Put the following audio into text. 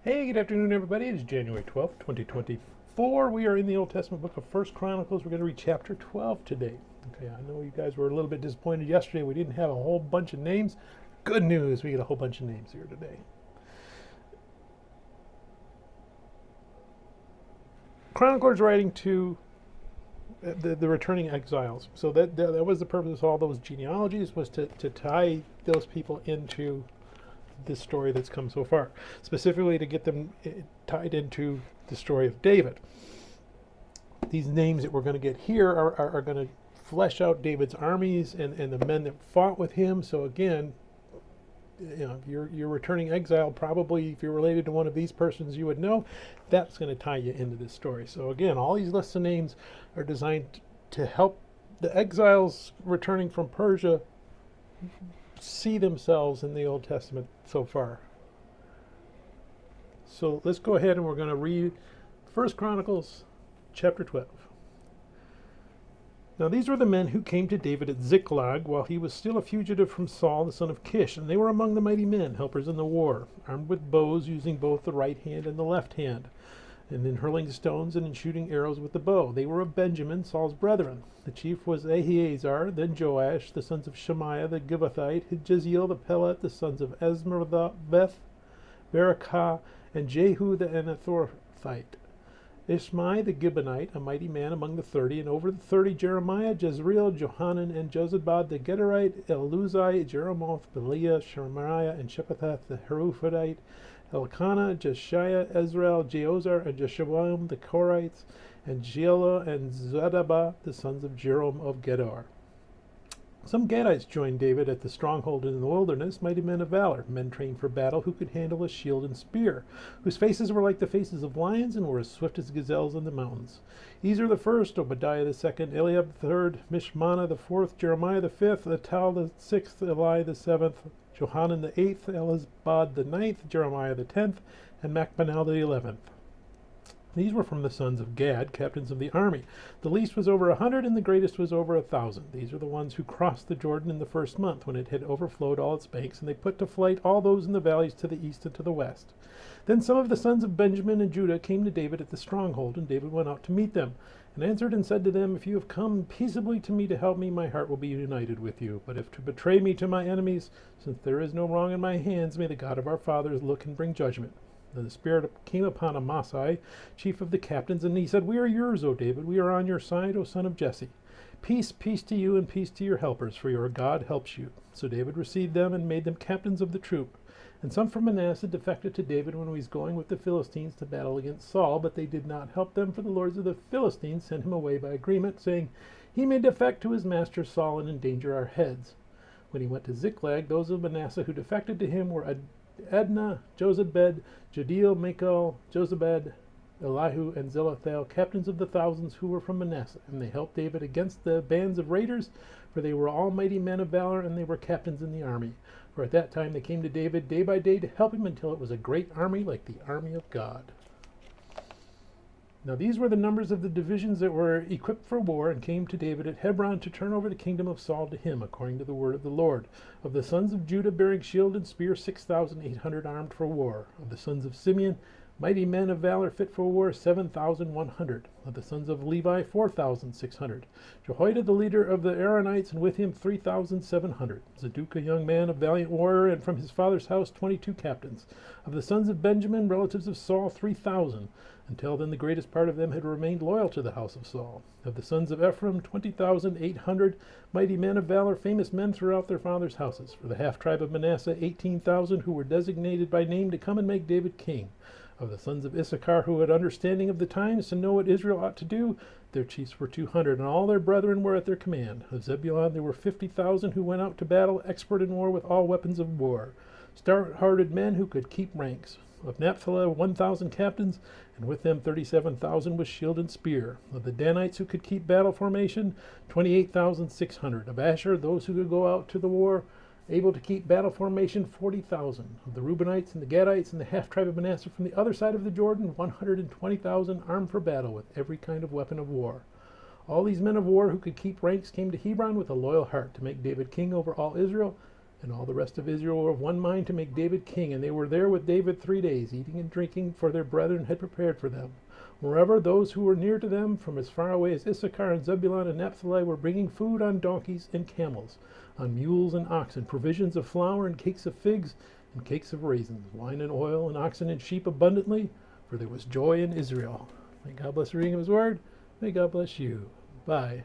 Hey, good afternoon, everybody. It is January 12th, 2024. We are in the Old Testament book of 1 Chronicles. We're going to read chapter 12 today. Okay, I know you guys were a little bit disappointed yesterday. We didn't have a whole bunch of names. Good news, we get a whole bunch of names here today. Chronicler's writing to the returning exiles. So that was the purpose of all those genealogies, was to tie those people into this story that's come so far, specifically to get them tied into the story of David. These names that we're going to get here are going to flesh out David's armies and the men that fought with him. So again, you know, you're returning exile, probably if you're related to one of these persons, you would know that's going to tie you into this story. So again, all these lists of names are designed to help the exiles returning from Persia see themselves in the Old Testament so far. So let's go ahead and we're going to read 1 Chronicles chapter 12. Now these were the men who came to David at Ziklag while he was still a fugitive from Saul the son of Kish, and they were among the mighty men, helpers in the war, armed with bows, using both the right hand and the left hand, and in hurling stones and in shooting arrows with the bow. They were of Benjamin, Saul's brethren. The chief was Ahiezer, then Joash, the sons of Shemaiah the Givathite, Jeziel the Pelet, the sons of Esmabeth, Berekah, and Jehu the Anathothite. Ishmai the Gibeonite, a mighty man among the 30, and over the 30 Jeremiah, Jezreel, Johanan, and Jozabad the Gederite, Eluzai, Jeremoth, Beliah, Shemaiah, and Shephetheth the Heruphite, Elkanah, Jeshiah, Ezrael, Jeozar, and Jeshoam the Korites, and Jeelah and Zadabah, the sons of Jerom of Gedor. Some Gadites joined David at the stronghold in the wilderness, mighty men of valor, men trained for battle, who could handle a shield and spear, whose faces were like the faces of lions and were as swift as gazelles in the mountains. Ezer the first, Obadiah the second, Eliab the third, Mishmana the fourth, Jeremiah the fifth, Atal the sixth, Eli the seventh, Johanan the eighth, Elizabad the ninth, Jeremiah the 10th, and Machbanel the 11th. These were from the sons of Gad, captains of the army. The least was over 100, and the greatest was over 1,000. These are the ones who crossed the Jordan in the first month, when it had overflowed all its banks, and they put to flight all those in the valleys to the east and to the west. Then some of the sons of Benjamin and Judah came to David at the stronghold, and David went out to meet them, and answered and said to them, If you have come peaceably to me to help me, my heart will be united with you. But if to betray me to my enemies, since there is no wrong in my hands, may the God of our fathers look and bring judgment. Then the Spirit came upon Amasai, chief of the captains, and he said, We are yours, O David. We are on your side, O son of Jesse. Peace, peace to you, and peace to your helpers, for your God helps you. So David received them and made them captains of the troop. And some from Manasseh defected to David when he was going with the Philistines to battle against Saul, but they did not help them, for the lords of the Philistines sent him away by agreement, saying, He may defect to his master Saul and endanger our heads. When he went to Ziklag, those of Manasseh who defected to him were Adnah, Jozabed, Jadiel, Michal, Jozabed, Elihu, and Zelothel, captains of the thousands who were from Manasseh. And they helped David against the bands of raiders, for they were all mighty men of valor, and they were captains in the army. For at that time they came to David day by day to help him, until it was a great army, like the army of God. Now these were the numbers of the divisions that were equipped for war, and came to David at Hebron to turn over the kingdom of Saul to him, according to the word of the Lord. Of the sons of Judah bearing shield and spear, 6,800 armed for war. Of the sons of Simeon, mighty men of valor fit for war, 7,100. Of the sons of Levi, 4,600. Jehoiada the leader of the Aaronites, and with him 3,700. Zadok a young man, a valiant warrior, and from his father's house 22 captains. Of the sons of Benjamin, relatives of Saul, 3,000. Until then the greatest part of them had remained loyal to the house of Saul. Of the sons of Ephraim, 20,800, mighty men of valor, famous men throughout their fathers' houses. For the half-tribe of Manasseh, 18,000, who were designated by name to come and make David king. Of the sons of Issachar, who had understanding of the times to know what Israel ought to do, their chiefs were 200, and all their brethren were at their command. Of Zebulun there were 50,000 who went out to battle, expert in war with all weapons of war, stout-hearted men who could keep ranks. Of Naphtali 1,000 captains, and with them 37,000 with shield and spear. Of the Danites who could keep battle formation, 28,600. Of Asher, those who could go out to the war, able to keep battle formation, 40,000. Of the Reubenites and the Gadites and the half-tribe of Manasseh from the other side of the Jordan, 120,000 armed for battle with every kind of weapon of war. All these men of war who could keep ranks came to Hebron with a loyal heart to make David king over all Israel, And all the rest of Israel were of one mind to make David king, and they were there with David 3 days, eating and drinking, for their brethren had prepared for them. Moreover, those who were near to them, from as far away as Issachar and Zebulun and Naphtali, were bringing food on donkeys and camels, on mules and oxen, provisions of flour and cakes of figs and cakes of raisins, wine and oil and oxen and sheep abundantly, for there was joy in Israel. May God bless the reading of his word. May God bless you. Bye.